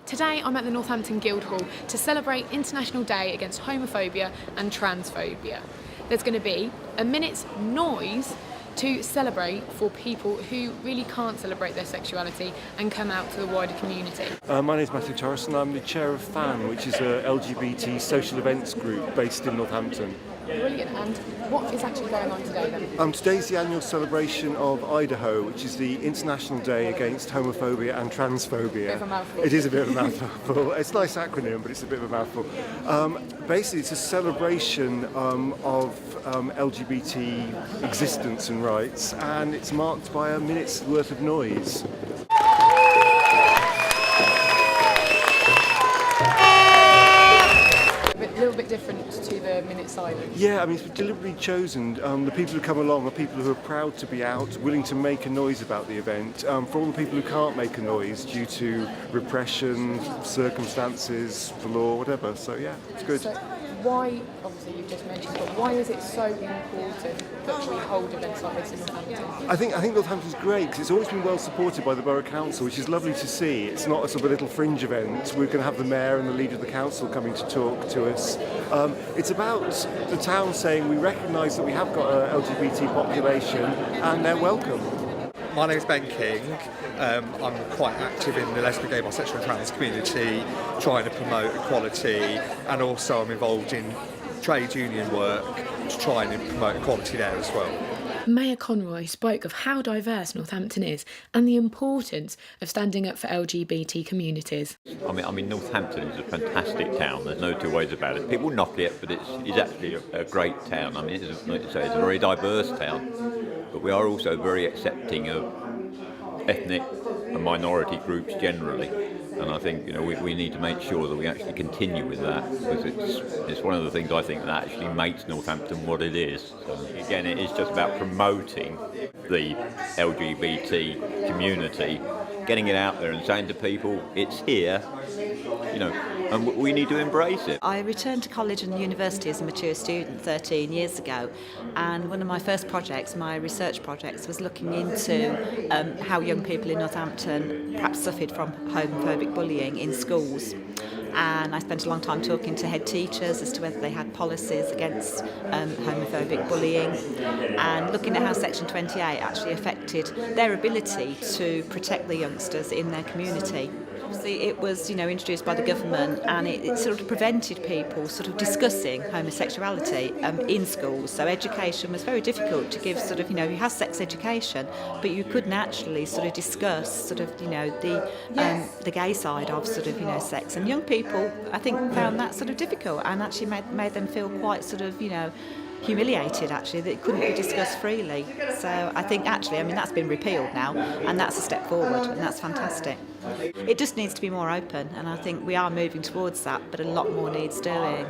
Today I'm at the Northampton Guildhall to celebrate International Day Against Homophobia and Transphobia. There's going to be a minute's noise to celebrate for people who really can't celebrate their sexuality and come out to the wider community. My name is Matthew Torres and I'm the chair of FAN, which is a LGBT social events group based in Northampton. Brilliant. And what is actually going on today then? Today's the annual celebration of IDAHO, which is the International Day Against Homophobia and Transphobia. Bit of a mouthful. It is a bit of a mouthful. It's a nice acronym, but it's a bit of a mouthful. Basically, it's a celebration of LGBT existence and rights, and it's marked by a minute's worth of noise. A little bit different to the minute silence. Yeah, I mean, it's deliberately chosen. The people who come along are people who are proud to be out, willing to make a noise about the event. For all the people who can't make a noise due to repression, circumstances, the law, whatever. So yeah, it's good. So why, obviously you've just mentioned, but why is it so important that we hold events like this in Northampton? I think Northampton's great because it's always been well supported by the Borough Council, which is lovely to see. It's not a sort of a little fringe event. We're going to have the Mayor and the leader of the council coming to talk to us. It's about the town saying we recognise that we have got an LGBT population and they're welcome. My name is Ben King. I'm quite active in the lesbian, gay, bisexual and trans community, trying to promote equality, and also I'm involved in trade union work to try and promote equality there as well. Mayor Conroy spoke of how diverse Northampton is and the importance of standing up for LGBT communities. I mean, Northampton is a fantastic town. There's no two ways about it. People knock it, but it's actually a great town. I mean, it's a very diverse town, but we are also very accepting of ethnic and minority groups generally. And I think we need to make sure that we actually continue with that, because it's one of the things I think that actually makes Northampton what it is. So again, it is just about promoting the LGBT community, getting it out there and saying to people, it's here, and we need to embrace it. I returned to college and university as a mature student 13 years ago, and one of my first projects, my research projects, was looking into how young people in Northampton perhaps suffered from homophobic bullying in schools. And I spent a long time talking to head teachers as to whether they had policies against homophobic bullying, and looking at how Section 28 actually affected their ability to protect the youngsters in their community. Obviously it was introduced by the government, and it sort of prevented people sort of discussing homosexuality in schools. So education was very difficult to give you have sex education, but you couldn't actually sort of discuss the gay side of sex. And young people, I think, found that sort of difficult, and actually made them feel quite humiliated actually that it couldn't be discussed freely. So I think that's been repealed now, and that's a step forward, and that's fantastic. It just needs to be more open, and I think we are moving towards that, but a lot more needs doing.